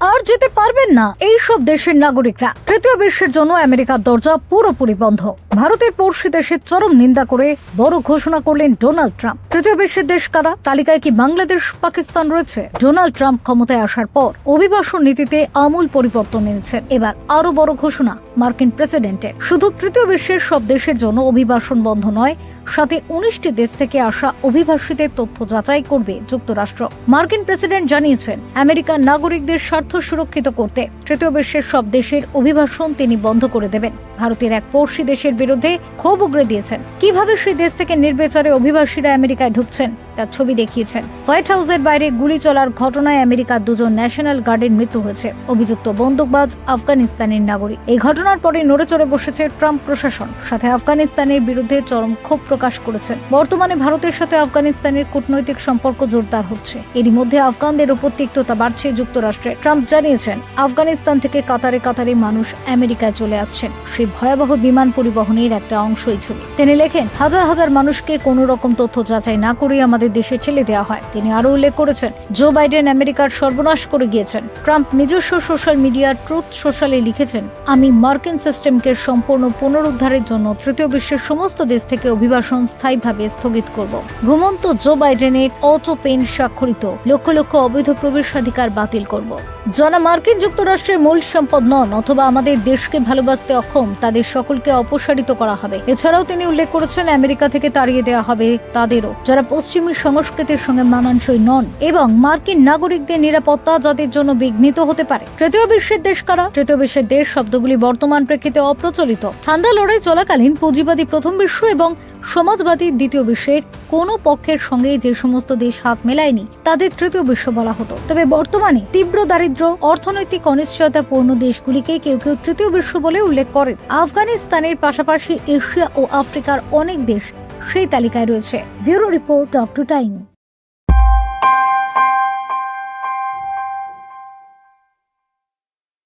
আর যেতে পারবেন না এই সব দেশের নাগরিকরা। তৃতীয় বিশ্বের জন্য আমেরিকার দরজা পুরোপুরি বন্ধ। ভারতের পড়শি দেশের চরম নিন্দা করে বড় ঘোষণা করলেন ডোনাল্ড ট্রাম্প। তৃতীয় বিশ্বের দেশ কারা? তালিকায় কি বাংলাদেশ, পাকিস্তান রয়েছে? ডোনাল্ড ট্রাম্প ক্ষমতায় আসার পর অভিবাসন নীতিতে আমূল পরিবর্তন এনেছেন। এবার আরো বড় ঘোষণা মার্কিন প্রেসিডেন্টের। শুধু তৃতীয় বিশ্বের সব দেশের জন্য অভিবাসন বন্ধ নয়, সাথে 19টি দেশ থেকে আসা অভিবাসীদের তথ্য যাচাই করবে যুক্তরাষ্ট্র। মার্কিন প্রেসিডেন্ট জানিয়েছেন, আমেরিকার নাগরিকদের স্বার্থ সুরক্ষিত করতে তৃতীয় বিশ্বের সব দেশের অভিবাসন তিনি বন্ধ করে দেবেন। ভারতের এক পড়শি দেশের বিরুদ্ধে ক্ষোভ উগরে দিয়েছেন। কিভাবে সেই দেশ থেকে নির্বিচারে অভিবাসীরা আমেরিকায় ঢুকছেন তার ছবি দেখিয়েছেন। হোয়াইট হাউসের বাইরে গুলি চলার ঘটনায় আমেরিকার দুজন ন্যাশনাল গার্ডের মৃত্যু হয়েছে। অভিযুক্ত বন্দুকবাজ আফগানিস্তানের নাগরিক। এই ঘটনার পরে নড়ে চড়ে বসেছে ট্রাম্প প্রশাসন, সাথে আফগানিস্তানের বিরুদ্ধে চরম ক্ষোভ প্রকাশ করেছেন। বর্তমানে ভারতের সাথে আফগানিস্তানের কূটনৈতিক সম্পর্ক জোরদার হচ্ছে। এরই মধ্যে আফগানদের উপর তিক্ততা বাড়ছে যুক্তরাষ্ট্রে। ট্রাম্প জানিয়েছেন, আফগানিস্তান থেকে কাতারে কাতারে মানুষ আমেরিকায় চলে আসছেন। সেই ভয়াবহ বিমান পরিবহনের একটা অংশই ছবি। তিনি লেখেন, হাজার হাজার মানুষকে কোনো রকম তথ্য যাচাই না করে আমাদের দেশে ঠেলে দেওয়া হয়। তিনি আরো উল্লেখ করেছেন, জো বাইডেন আমেরিকার সর্বনাশ করে গিয়েছেন। ট্রাম্প নিজস্ব সোশ্যাল মিডিয়া ট্রুথ সোশ্যালে লিখেছেন, আমি মার্কিন সিস্টেমকে সম্পূর্ণ পুনরুদ্ধারের জন্য তৃতীয় বিশ্বের সমস্ত দেশ থেকে অভিবাসন স্থায়ীভাবে স্থগিত করব। ঘুমন্ত জো বাইডেনের অটো পেন স্বাক্ষরিত লক্ষ লক্ষ অবৈধ প্রবেশাধিকার বাতিল করব। যারা মার্কিন যুক্তরাষ্ট্রের মূল সম্পদ নন অথবা আমাদের দেশকে ভালোবাসতে অক্ষম, তাদের সকলকে অপসারিত করা হবে। এছাড়াও তিনি উল্লেখ করেছেন, আমেরিকা থেকে তাড়িয়ে দেওয়া হবে তাদেরও যারা পশ্চিমী সংস্কৃতির সঙ্গে মানানসই নন এবং মার্কিন নাগরিকদের নিরাপত্তা যাদের জন্য বিঘ্নিত হতে পারে। তৃতীয় বিশ্বের দেশ কারা? তৃতীয় বিশ্বের দেশ শব্দগুলি বর্তমান প্রেক্ষিতে অপ্রচলিত। ঠান্ডা লড়াই চলাকালীন পুঁজিবাদী প্রথম বিশ্ব এবং সমাজবাদী দ্বিতীয় বিশ্বের কোন পক্ষের সঙ্গে যে সমস্ত দেশ হাত মেলায়নি তাদের তৃতীয় বিশ্ব বলা হতো। তবে বর্তমানে তীব্র দারিদ্র, অর্থনৈতিক অনিশ্চয়তাপূর্ণ দেশগুলিকে কেউ কেউ তৃতীয় বিশ্ব বলে উল্লেখ করেন। আফগানিস্তানের পাশাপাশি এশিয়া ও আফ্রিকার অনেক দেশ সেই তালিকায় রয়েছে। Bureau report, doctor time.